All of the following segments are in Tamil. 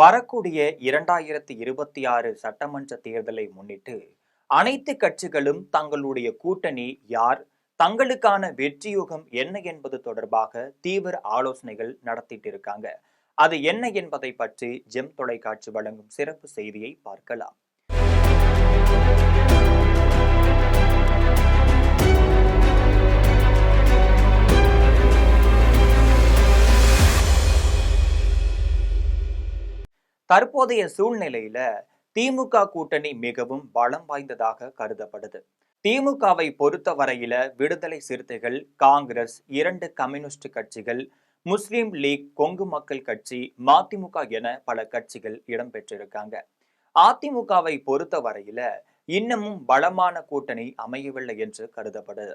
வரக்கூடிய 2026 சட்டமன்ற தேர்தலை முன்னிட்டு அனைத்து கட்சிகளும் தங்களுடைய கூட்டணி யார், தங்களுக்கான வெற்றியூகம் என்ன என்பது தொடர்பாக தீவிர ஆலோசனைகள் நடத்திட்டு இருக்காங்க. அது என்ன என்பதை பற்றி ஜெம் தொலைக்காட்சி வழங்கும் சிறப்பு செய்தியை பார்க்கலாம். தற்போதைய சூழ்நிலையில திமுக கூட்டணி மிகவும் பலம் வாய்ந்ததாக கருதப்படுது. திமுகவை பொறுத்தவரையில விடுதலை சிறுத்தைகள், காங்கிரஸ், 2 கம்யூனிஸ்ட் கட்சிகள், முஸ்லிம் லீக், கொங்கு மக்கள் கட்சி, மதிமுக என பல கட்சிகள் இடம்பெற்றிருக்காங்க. அதிமுகவை பொறுத்தவரையில இன்னமும் பலமான கூட்டணி அமையவில்லை என்று கருதப்படுது.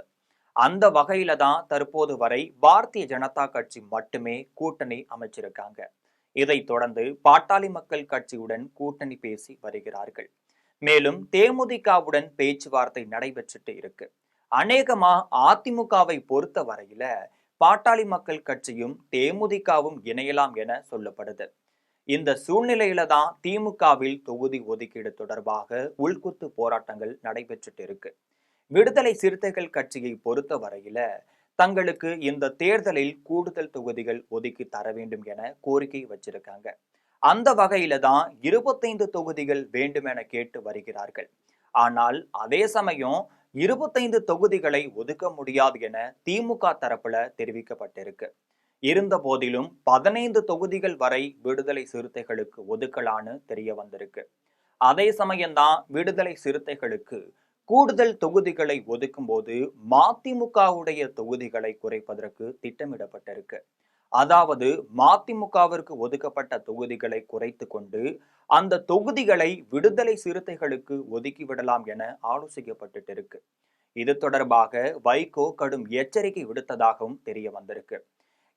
அந்த வகையில தான் தற்போது வரை பாரதிய ஜனதா கட்சி மட்டுமே கூட்டணி அமைச்சிருக்காங்க. இதைத் தொடர்ந்து பாட்டாளி மக்கள் கட்சியுடன் கூட்டணி பேசி வருகிறார்கள். மேலும் தேமுதிகவுடன் பேச்சுவார்த்தை நடைபெற்றுட்டு இருக்கு. அநேகமா அதிமுகவை பொறுத்த வரையில பாட்டாளி மக்கள் கட்சியும் தேமுதிகவும் இணையலாம் என சொல்லப்படுது. இந்த சூழ்நிலையில தான் திமுகவில் தொகுதி ஒதுக்கீடு தொடர்பாக உள்குத்து போராட்டங்கள் நடைபெற்றுட்டு இருக்கு. விடுதலை சிறுத்தைகள் கட்சியை பொறுத்த வரையில தங்களுக்கு இந்த தேர்தலில் கூடுதல் தொகுதிகள் ஒதுக்கி தர வேண்டும் என கோரிக்கை வச்சிருக்காங்க. அந்த வகையில தான் 25 தொகுதிகள் வேண்டும் என கேட்டு வருகிறார்கள். ஆனால் அதே சமயம் 25 தொகுதிகளை ஒதுக்க முடியாது என திமுக தரப்புல தெரிவிக்கப்பட்டிருக்கு. இருந்த போதிலும் 15 தொகுதிகள் வரை விடுதலை சிறுத்தைகளுக்கு ஒதுக்கலான்னு தெரிய வந்திருக்கு. அதே சமயம்தான் விடுதலை சிறுத்தைகளுக்கு கூடுதல் தொகுதிகளை ஒதுக்கும் போது மதிமுகவுடைய தொகுதிகளை குறைப்பதற்கு திட்டமிடப்பட்டிருக்கு. அதாவது மதிமுகவிற்கு ஒதுக்கப்பட்ட தொகுதிகளை குறைத்து கொண்டு அந்த தொகுதிகளை விடுதலை சிறுத்தைகளுக்கு ஒதுக்கிவிடலாம் என ஆலோசிக்கப்பட்டு இருக்கு. இது தொடர்பாக வைகோ கடும் எச்சரிக்கை விடுத்ததாகவும் தெரிய வந்திருக்கு.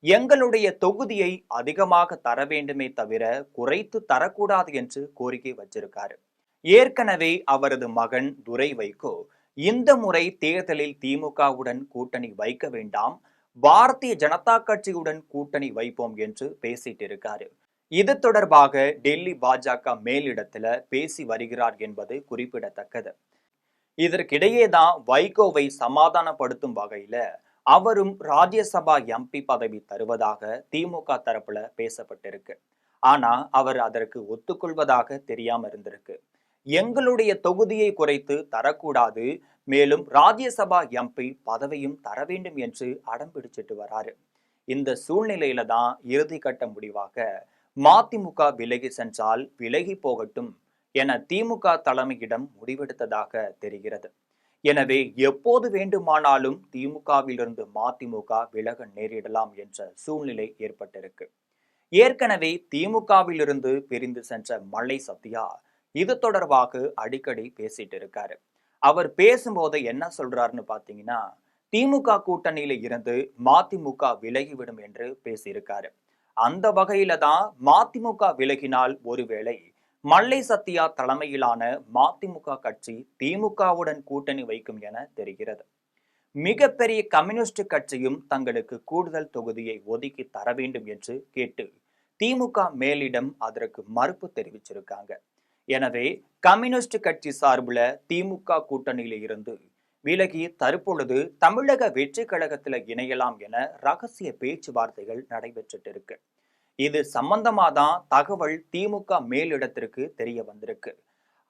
எங்களுடைய தொகுதியை அதிகமாக தர வேண்டுமே தவிர குறைத்து தரக்கூடாது என்று கோரிக்கை வச்சிருக்காரு. ஏற்கனவே அவரது மகன் துரை வைகோ இந்த முறை தேர்தலில் திமுகவுடன் கூட்டணி வைக்க வேண்டாம், பாரதிய ஜனதா கட்சியுடன் கூட்டணி வைப்போம் என்று பேசிட்டு இருக்காரு. இது தொடர்பாக டெல்லி பாஜக மேலிடத்துல பேசி வருகிறார் என்பது குறிப்பிடத்தக்கது. இதற்கிடையேதான் வைகோவை சமாதானப்படுத்தும் வகையில அவரும் ராஜ்யசபா எம்பி பதவி தருவதாக திமுக தரப்புல பேசப்பட்டிருக்கு. ஆனா அவர் அதற்கு ஒத்துக்கொள்வதாக தெரியாம இருந்திருக்கு. எங்களுடைய தொகுதியை குறைத்து தரக்கூடாது, மேலும் ராஜ்யசபா எம்பி பதவியும் தர வேண்டும் என்று அடம் பிடிச்சிட்டு வராரு. இந்த சூழ்நிலையில தான் இறுதிக்கட்ட முடிவாக மதிமுக விலகி சென்றால் விலகி போகட்டும் என திமுக தலைமையிடம் முடிவெடுத்ததாக தெரிகிறது. எனவே எப்போது வேண்டுமானாலும் திமுகவிலிருந்து மதிமுக விலக நேரிடலாம் என்ற சூழ்நிலை ஏற்பட்டிருக்கு. ஏற்கனவே திமுகவிலிருந்து பிரிந்து சென்ற மல்லை சத்யா இது தொடர்பாக அடிக்கடி பேசிட்டு இருக்காரு. அவர் பேசும்போது என்ன சொல்றாருன்னு பாத்தீங்கன்னா, திமுக கூட்டணியில இருந்து மதிமுக விலகிவிடும் என்று பேசியிருக்காரு. அந்த வகையில தான் மதிமுக விலகினால் ஒருவேளை மல்லை சத்யா தலைமையிலான மதிமுக கட்சி திமுகவுடன் கூட்டணி வைக்கும் என தெரிகிறது. மிகப்பெரிய கம்யூனிஸ்ட் கட்சியும் தங்களுக்கு கூடுதல் தொகுதியை ஒதுக்கி தர வேண்டும் என்று கேட்டு திமுக மேலிடம் அதற்கு மறுப்பு தெரிவிச்சிருக்காங்க. எனவே கம்யூனிஸ்ட் கட்சி சார்பில் திமுக கூட்டணியில இருந்து விலகி தற்பொழுது தமிழக வெற்றி கழகத்துல இணையலாம் என ரகசிய பேச்சுவார்த்தைகள் நடைபெற்றுட்டு இருக்கு. இது சம்பந்தமா தான் தகவல் திமுக மேலிடத்திற்கு தெரிய வந்திருக்கு.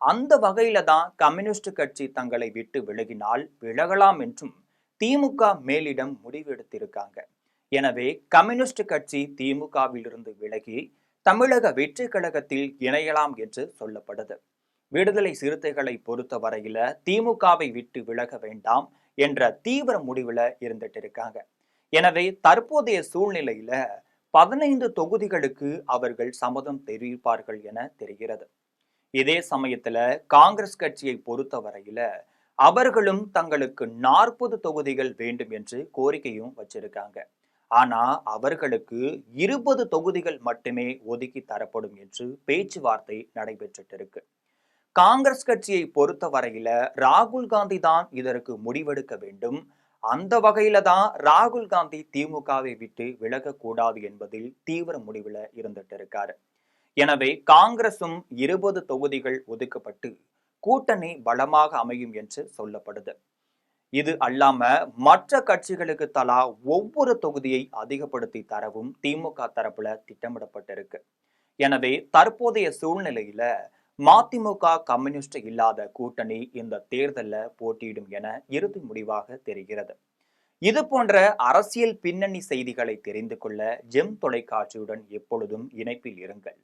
அந்த வகையில தான் கம்யூனிஸ்ட் கட்சி தங்களை விட்டு விலகினால் விலகலாம் என்றும் திமுக மேலிடம் முடிவெடுத்திருக்காங்க. எனவே கம்யூனிஸ்ட் கட்சி திமுகவிலிருந்து விலகி தமிழக வெற்றி கழகத்தில் இணையலாம் என்று சொல்லப்படுது. விடுதலை சிறுத்தைகளை பொறுத்த வரையில திமுகவை விட்டு விலக வேண்டாம் என்ற தீவிர முடிவுல இருந்துட்டு இருக்காங்க. எனவே தற்போதைய சூழ்நிலையில 15 தொகுதிகளுக்கு அவர்கள் சம்மதம் தெரிவிப்பார்கள் என தெரிகிறது. இதே சமயத்துல காங்கிரஸ் கட்சியை பொறுத்த வரையில அவர்களும் தங்களுக்கு 40 தொகுதிகள் வேண்டும் என்று கோரிக்கையும் வச்சிருக்காங்க. ஆனா அவர்களுக்கு 20 தொகுதிகள் மட்டுமே ஒதுக்கி தரப்படும் என்று பேச்சுவார்த்தை நடைபெற்றுட்டு இருக்கு. காங்கிரஸ் கட்சியை பொறுத்த வரையில ராகுல் காந்தி தான் இதற்கு முடிவெடுக்க வேண்டும். அந்த வகையில தான் ராகுல் காந்தி திமுகவை விட்டு விலகக்கூடாது என்பதில் தீவிர முடிவுல இருந்துட்டு இருக்காரு. எனவே காங்கிரசும் 20 தொகுதிகள் ஒதுக்கப்பட்டு கூட்டணி பலமாக அமையும் என்று சொல்லப்படுது. இது அல்லாம மற்ற கட்சிகளுக்கு தலா ஒவ்வொரு தொகுதியை அதிகப்படுத்தி தரவும் திமுக தரப்புல திட்டமிடப்பட்டிருக்கு. எனவே தற்போதைய சூழ்நிலையில மதிமுக கம்யூனிஸ்ட் இல்லாத கூட்டணி இந்த தேர்தல்ல போட்டியிடும் என இறுதி முடிவாக தெரிகிறது. இது போன்ற அரசியல் பின்னணி செய்திகளை தெரிந்து கொள்ள ஜெம் தொலைக்காட்சியுடன் எப்பொழுதும் இணைப்பில் இருங்கள்.